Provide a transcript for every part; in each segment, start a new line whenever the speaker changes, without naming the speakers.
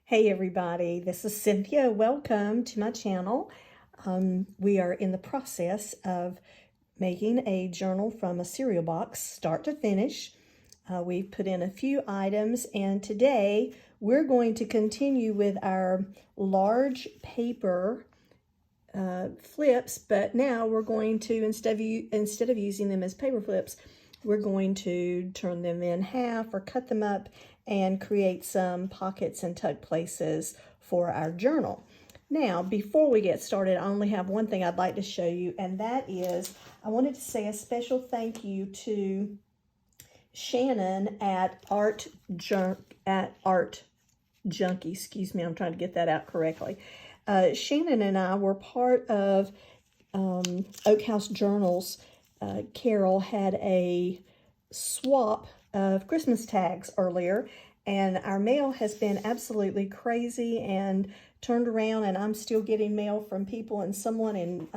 Hey everybody, this is Cynthia. Welcome to my channel. We are in the process of making a journal from a cereal box, start to finish. We've put in a few items, and today we're going to continue with our large paper flips, but now we're going to, instead of using them as paper flips, we're going to turn them in half or cut them up and create some pockets and tuck places for our journal. Now, before we get started, I only have one thing I'd like to show you, and that is I wanted to say a special thank you to Shannon at Art Junkie. Excuse me, I'm trying to get that out correctly. Shannon and I were part of Oak House Journals. Carol had a swap of Christmas tags earlier, and our mail has been absolutely crazy and turned around, and I'm still getting mail from people, and someone in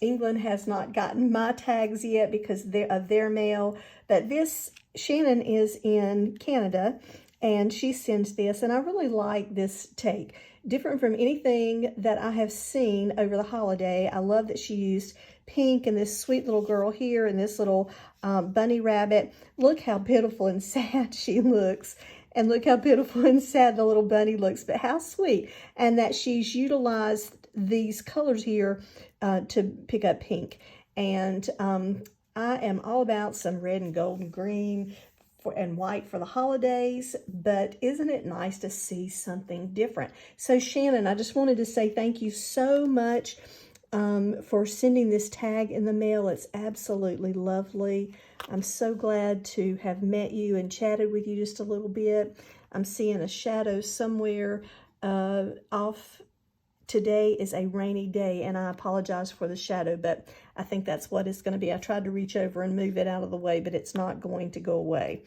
England has not gotten my tags yet because of their mail. But this, Shannon is in Canada, and she sends this, and I really like this take. Different from anything that I have seen over the holiday. I love that she used pink and this sweet little girl here and this little bunny rabbit. Look how beautiful and sad she looks. And look how beautiful and sad the little bunny looks, but how sweet. And that she's utilized these colors here to pick up pink. And I am all about some red and gold and green and white for the holidays, but isn't it nice to see something different? So Shannon, I just wanted to say thank you so much for sending this tag in the mail. It's absolutely lovely. I'm so glad to have met you and chatted with you just a little bit. I'm seeing a shadow somewhere off. Today is a rainy day, and I apologize for the shadow, but I think that's what it's going to be. I tried to reach over and move it out of the way, but it's not going to go away.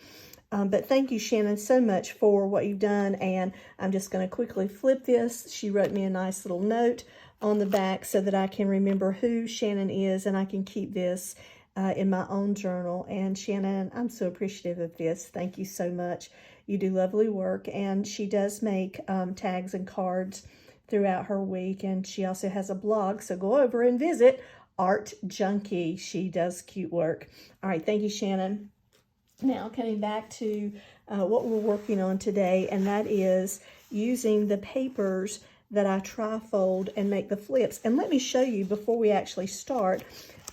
But thank you, Shannon, so much for what you've done, and I'm just going to quickly flip this. She wrote me a nice little note on the back so that I can remember who Shannon is, and I can keep this in my own journal. And Shannon, I'm so appreciative of this. Thank you so much. You do lovely work, and she does make tags and cards throughout her week, and she also has a blog, so go over and visit Art Junkie. She does cute work. All right, thank you, Shannon. Now, coming back to what we're working on today, and that is using the papers that I trifold and make the flips. And let me show you, before we actually start,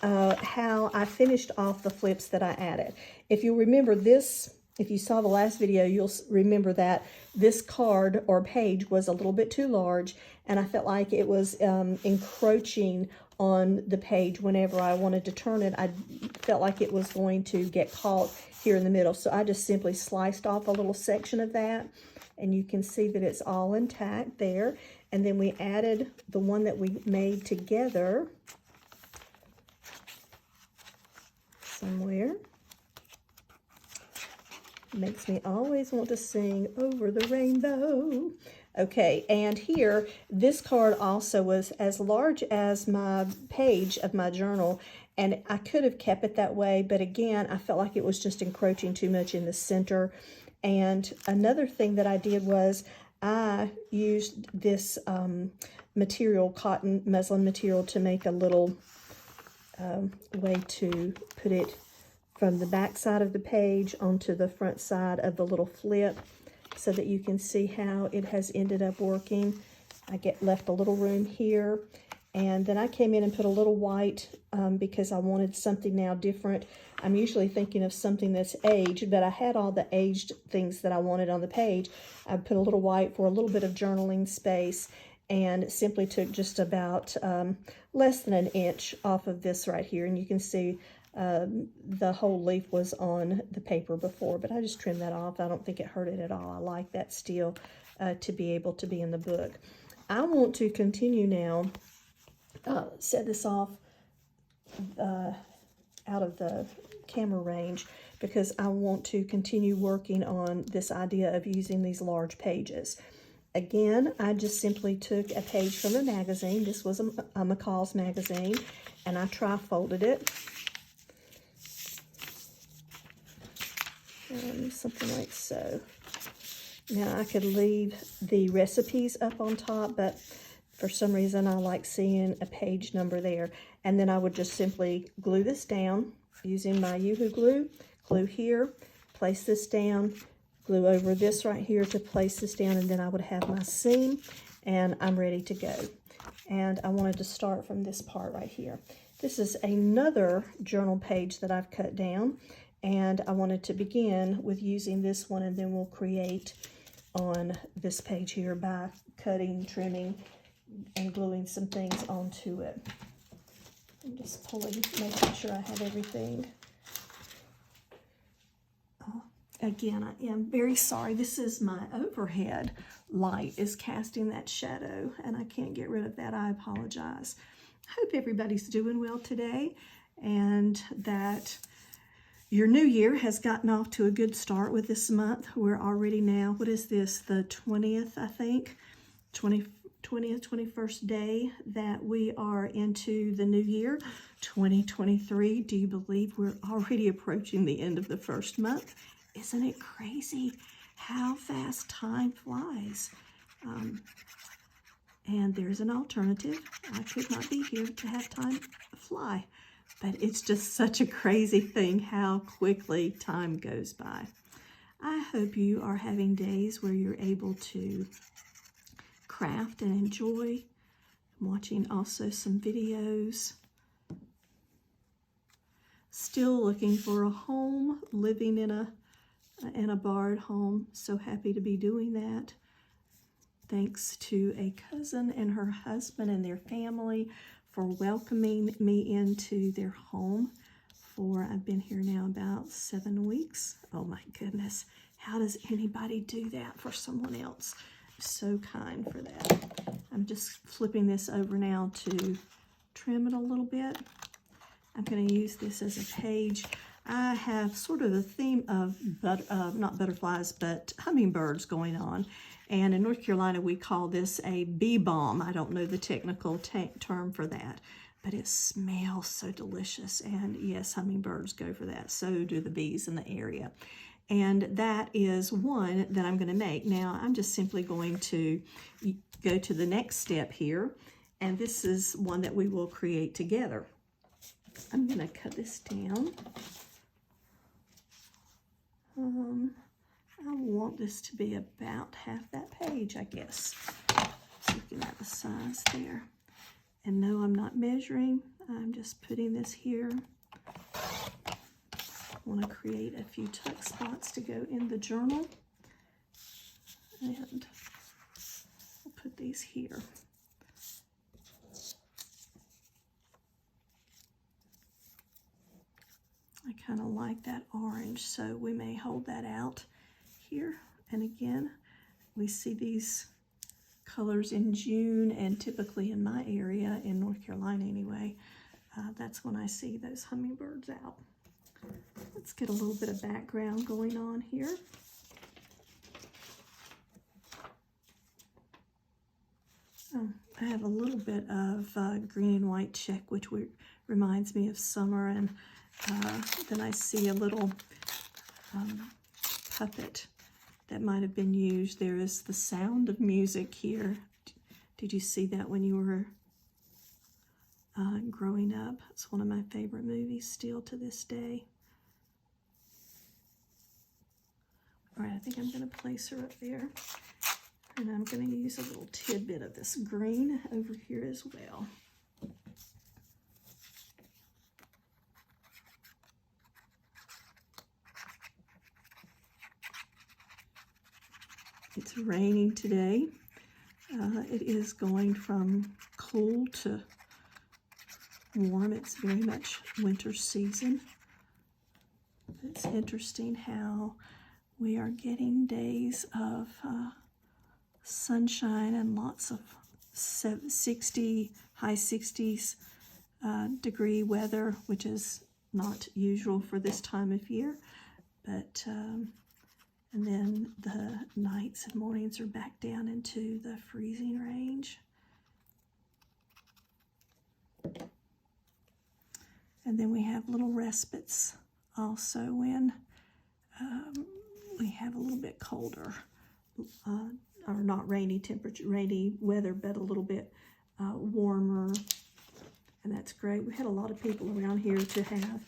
how I finished off the flips that I added. If you remember this, if you saw the last video, you'll remember that this card or page was a little bit too large, and I felt like it was encroaching on the page whenever I wanted to turn it. I felt like it was going to get caught here in the middle, so I just simply sliced off a little section of that, and you can see that it's all intact there. And then we added the one that we made together somewhere. Makes me always want to sing Over the Rainbow. Okay, and here, this card also was as large as my page of my journal, and I could have kept it that way, but again, I felt like it was just encroaching too much in the center. And another thing that I did was I used this material, cotton muslin material, to make a little way to put it from the back side of the page onto the front side of the little flip, so that you can see how it has ended up working. I left a little room here, and then I came in and put a little white because I wanted something now different. I'm usually thinking of something that's aged, but I had all the aged things that I wanted on the page. I put a little white for a little bit of journaling space, and simply took just about less than an inch off of this right here, and you can see the whole leaf was on the paper before, but I just trimmed that off. I don't think it hurt it at all. I like that still to be able to be in the book. I want to continue now, set this off out of the camera range, because I want to continue working on this idea of using these large pages. Again, I just simply took a page from a magazine. This was a McCall's magazine, and I tri-folded it. Something like so. Now I could leave the recipes up on top, but for some reason I like seeing a page number there. And then I would just simply glue this down using my Yoo-Hoo glue. Glue here, place this down, glue over this right here to place this down, and then I would have my seam, and I'm ready to go. And I wanted to start from this part right here. This is another journal page that I've cut down, and I wanted to begin with using this one, and then we'll create on this page here by cutting, trimming, and gluing some things onto it. I'm just pulling, making sure I have everything. Again, I am very sorry. This is my overhead light is casting that shadow, and I can't get rid of that. I apologize. I hope everybody's doing well today, and that your new year has gotten off to a good start with this month. We're already now, what is this, the 20th, I think, 20th, 21st day that we are into the new year, 2023. Do you believe we're already approaching the end of the first month? Isn't it crazy how fast time flies? And there's an alternative. I could not be here to have time fly, but it's just such a crazy thing how quickly time goes by. I hope you are having days where you're able to craft and enjoy. I'm watching also some videos. Still looking for a home, living in a borrowed home. So happy to be doing that. Thanks to a cousin and her husband and their family for welcoming me into their home I've been here now about 7 weeks. Oh my goodness. How does anybody do that for someone else? So kind for that. I'm just flipping this over now to trim it a little bit. I'm going to use this as a page. I have sort of a theme of, not butterflies, but hummingbirds going on. And in North Carolina, we call this a bee balm. I don't know the technical term for that, but it smells so delicious. And yes, hummingbirds go for that. So do the bees in the area. And that is one that I'm going to make. Now, I'm just simply going to go to the next step here. And this is one that we will create together. I'm going to cut this down. I want this to be about half that page, I guess. Just looking at the size there. And no, I'm not measuring. I'm just putting this here. I want to create a few tuck spots to go in the journal. And I'll put these here. I kind of like that orange, so we may hold that out here. And again, we see these colors in June, and typically in my area, in North Carolina anyway, that's when I see those hummingbirds out. Let's get a little bit of background going on here. I have a little bit of green and white check, which reminds me of summer, and then I see a little puppet that might have been used. There is The Sound of Music here. Did you see that when you were growing up? It's one of my favorite movies still to this day. All right, I think I'm going to place her up there. And I'm going to use a little tidbit of this green over here as well. It's raining today. It is going from cool to warm. It's very much winter season. It's interesting how we are getting days of sunshine and lots of 60, high 60s degree weather, which is not usual for this time of year. But and then the nights and mornings are back down into the freezing range. And then we have little respites also when we have a little bit colder or not rainy temperature, rainy weather, but a little bit warmer, and that's great. We had a lot of people around here to have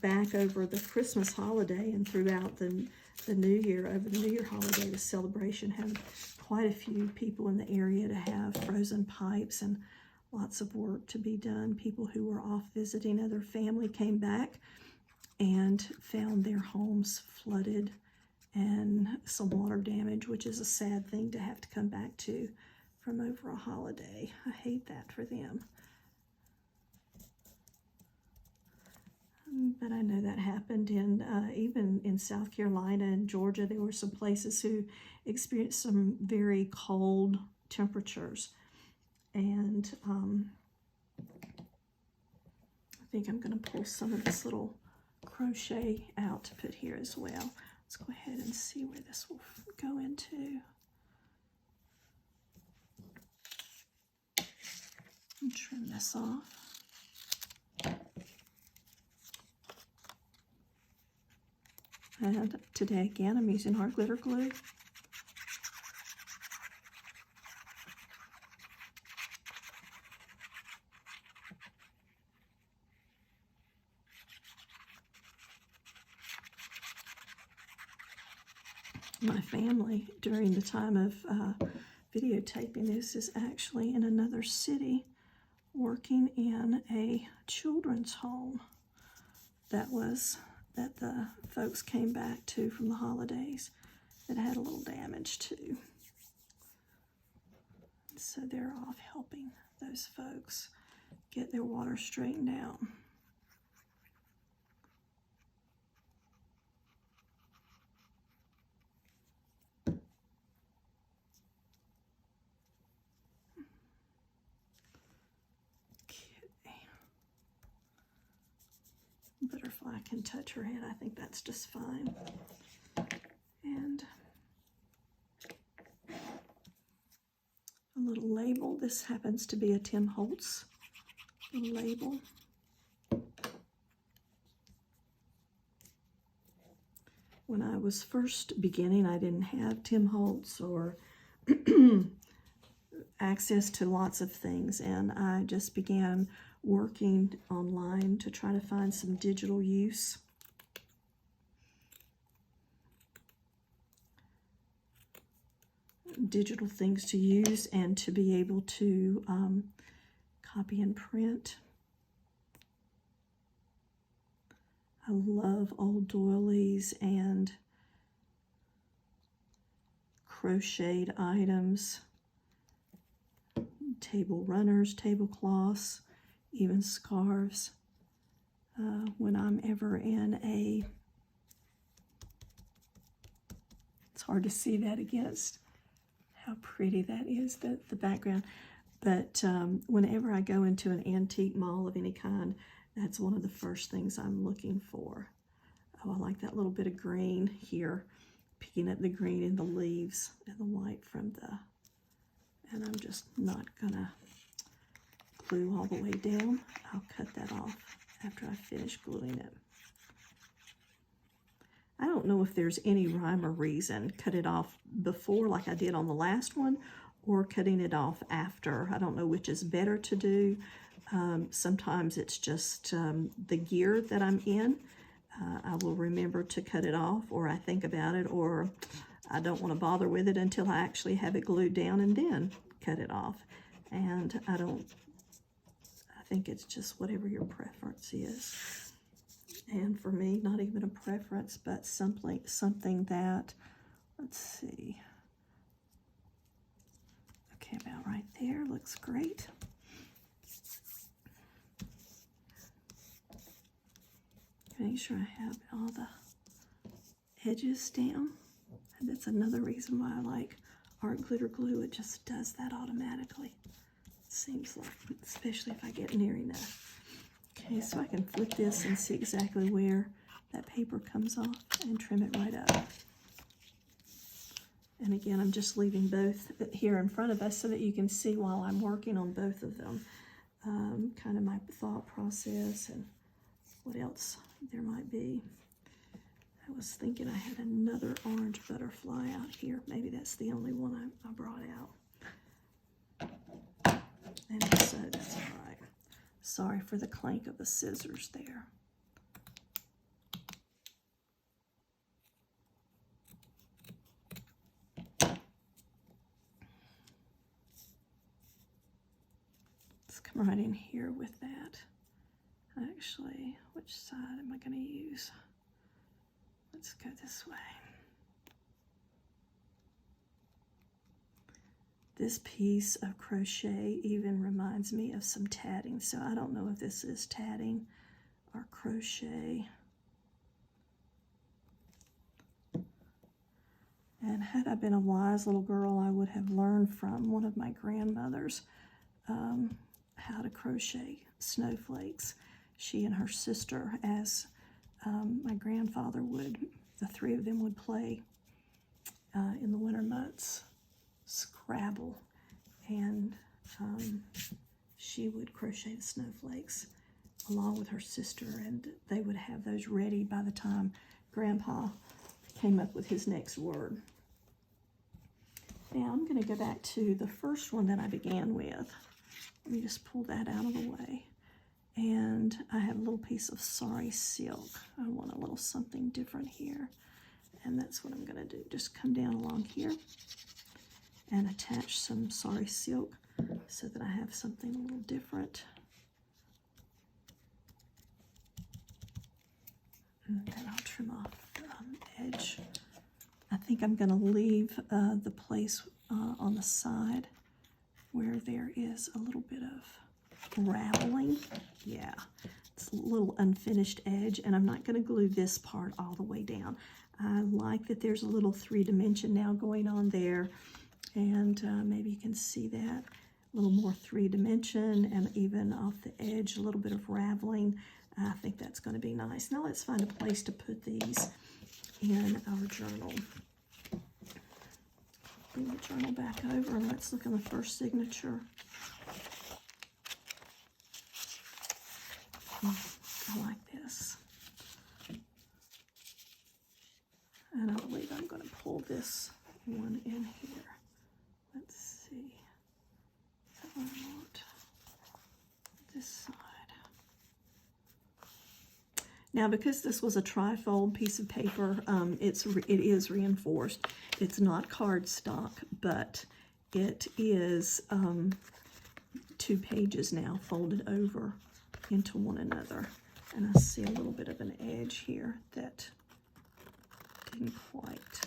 back over the Christmas holiday and throughout the New Year, over the New Year holiday, the celebration. Had quite a few people in the area to have frozen pipes and lots of work to be done. People who were off visiting other family came back and found their homes flooded and some water damage, which is a sad thing to have to come back to from over a holiday. I hate that for them. But I know that happened in, even in South Carolina and Georgia. There were some places who experienced some very cold temperatures. And I think I'm going to pull some of this little crochet out to put here as well. Let's go ahead and see where this will go into. And trim this off. And today again, I'm using Art Glitter Glue. My family, during the time of videotaping this, is actually in another city working in a children's home that the folks came back to from the holidays that had a little damage too. So they're off helping those folks get their water straightened out. Butterfly can touch her head. I think that's just fine. And a little label. This happens to be a Tim Holtz label. When I was first beginning, I didn't have Tim Holtz or access to lots of things, and I just began working online to try to find some digital use. Digital things to use and to be able to copy and print. I love old doilies and crocheted items, table runners, tablecloths, even scarves. When I'm ever in a, it's hard to see that against how pretty that is, the background. But whenever I go into an antique mall of any kind, that's one of the first things I'm looking for. Oh, I like that little bit of green here, picking up the green in the leaves and the white from the, and I'm just not gonna glue all the way down. I'll cut that off after I finish gluing it. I don't know if there's any rhyme or reason. Cut it off before like I did on the last one, or cutting it off after. I don't know which is better to do. Sometimes it's just the gear that I'm in. I will remember to cut it off, or I think about it, or I don't want to bother with it until I actually have it glued down and then cut it off. And I think it's just whatever your preference is. And for me, not even a preference, but something that, let's see. Okay, about right there, looks great. Make sure I have all the edges down. And that's another reason why I like Art Glitter Glue. It just does that automatically. It seems like, especially if I get near enough. Okay, so I can flip this and see exactly where that paper comes off and trim it right up. And again, I'm just leaving both here in front of us so that you can see while I'm working on both of them, kind of my thought process and what else there might be. I was thinking I had another orange butterfly out here. Maybe that's the only one I brought out. And so that's all right. Sorry for the clank of the scissors there. Let's come right in here with that. Actually, which side am I going to use? Let's go this way. This piece of crochet even reminds me of some tatting, so I don't know if this is tatting or crochet. And had I been a wise little girl, I would have learned from one of my grandmothers how to crochet snowflakes. She and her sister, as my grandfather would, the three of them would play in the winter months, Scrabble, and she would crochet the snowflakes along with her sister, and they would have those ready by the time Grandpa came up with his next word. Now I'm going to go back to the first one that I began with. Let me just pull that out of the way. And I have a little piece of sari silk. I want a little something different here. And that's what I'm going to do. Just come down along here and attach some sari silk so that I have something a little different. And then I'll trim off the edge. I think I'm going to leave the place on the side where there is a little bit of raveling. Yeah, it's a little unfinished edge, and I'm not going to glue this part all the way down. I like that there's a little 3-dimension now going on there, and maybe you can see that. A little more 3-dimension, and even off the edge, a little bit of raveling. I think that's going to be nice. Now let's find a place to put these in our journal. Bring the journal back over and let's look at the first signature. I like this. And I believe I'm going to pull this one in here. Let's see. That one I want. This side. Now, because this was a trifold piece of paper, it is reinforced. It's not cardstock, but it is 2 pages now folded over into one another. And I see a little bit of an edge here that didn't quite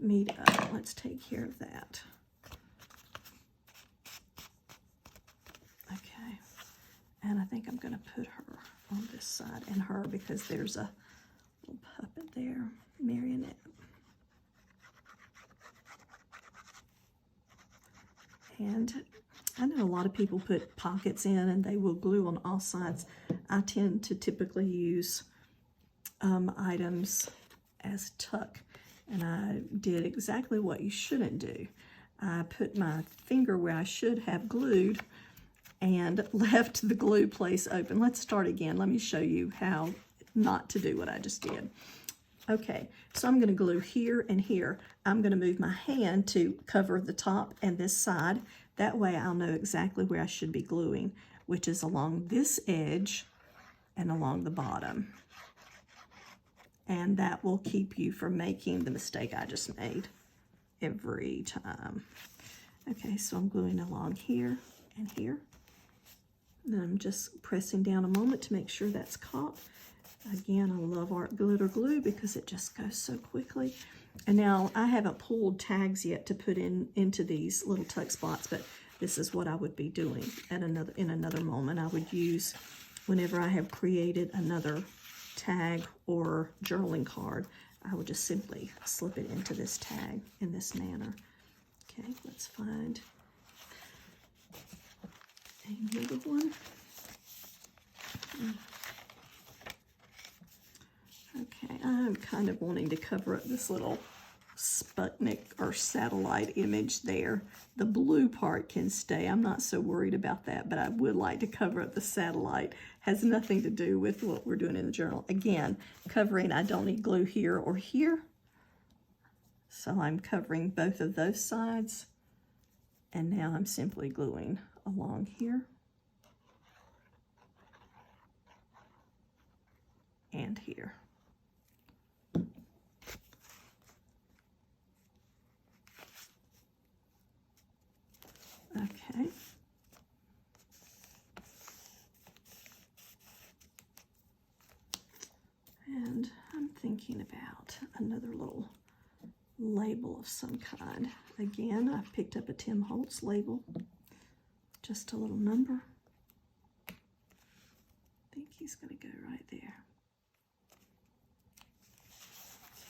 meet up. Let's take care of that. Okay, and I think I'm going to put her on this side, and her because there's a little puppet there, marionette. And I know a lot of people put pockets in and they will glue on all sides. I tend to typically use items as tuck, and I did exactly what you shouldn't do. I put my finger where I should have glued and left the glue place open. Let's start again. Let me show you how not to do what I just did. Okay, so I'm going to glue here and here. I'm going to move my hand to cover the top and this side. That way I'll know exactly where I should be gluing, which is along this edge and along the bottom. And that will keep you from making the mistake I just made every time. Okay, so I'm gluing along here and here. Then I'm just pressing down a moment to make sure that's caught. Again, I love Art Glitter Glue because it just goes so quickly. And now I haven't pulled tags yet to put into these little tuck spots, but this is what I would be doing at in another moment. I would use, whenever I have created another tag or journaling card, I would just simply slip it into this tag in this manner. Okay, let's find another one. Okay, I'm kind of wanting to cover up this little Sputnik or satellite image there. The blue part can stay. I'm not so worried about that, but I would like to cover up the satellite. Has nothing to do with what we're doing in the journal. Again, covering, I don't need glue here or here. So I'm covering both of those sides. And now I'm simply gluing along here. And here. Okay. And I'm thinking about another little label of some kind. Again, I've picked up a Tim Holtz label, just a little number. I think he's going to go right there.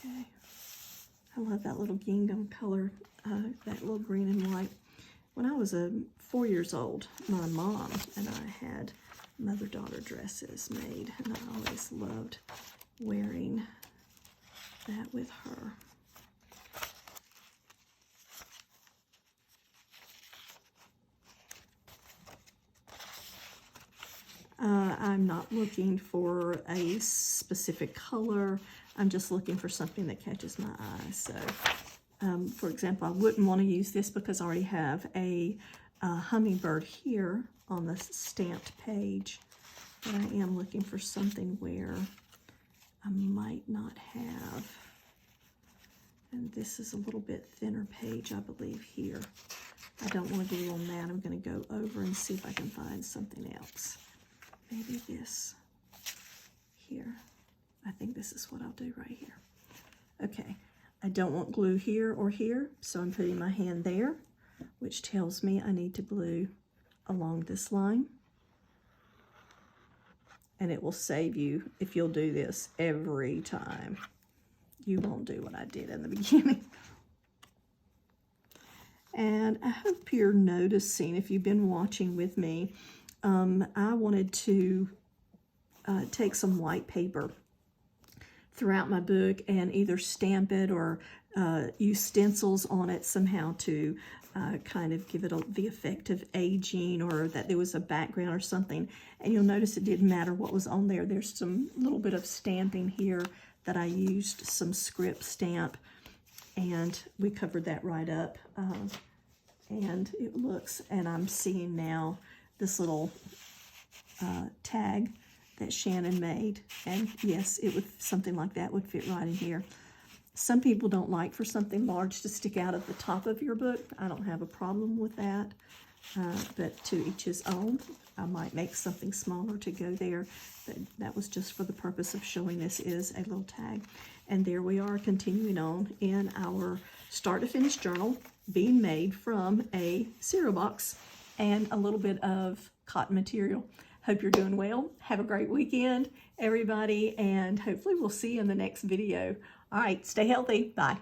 Okay. I love that little gingham color, that little green and white. When I was 4 years old, my mom and I had mother-daughter dresses made, and I always loved wearing that with her. I'm not looking for a specific color. I'm just looking for something that catches my eye. So, for example, I wouldn't want to use this because I already have a hummingbird here on the stamped page. But I am looking for something where I might not have. And this is a little bit thinner page, I believe, here. I don't want to glue on that. I'm going to go over and see if I can find something else. Maybe this here. I think this is what I'll do right here. Okay, I don't want glue here or here, so I'm putting my hand there, which tells me I need to glue along this line. And it will save you if you'll do this every time. You won't do what I did in the beginning. And I hope you're noticing, if you've been watching with me, I wanted to take some white paper throughout my book and either stamp it or use stencils on it somehow to kind of give it the effect of aging, or that there was a background or something. And you'll notice it didn't matter what was on there. There's some little bit of stamping here that I used, some script stamp, and we covered that right up. And it looks, and I'm seeing now this little tag that Shannon made, and yes, it would, something like that would fit right in here. Some people don't like for something large to stick out at the top of your book. I don't have a problem with that, but to each his own. I might make something smaller to go there, but that was just for the purpose of showing this is a little tag. And there we are, continuing on in our start to finish journal, being made from a cereal box and a little bit of cotton material. Hope you're doing well. Have a great weekend, everybody, and hopefully we'll see you in the next video. All right, stay healthy. Bye.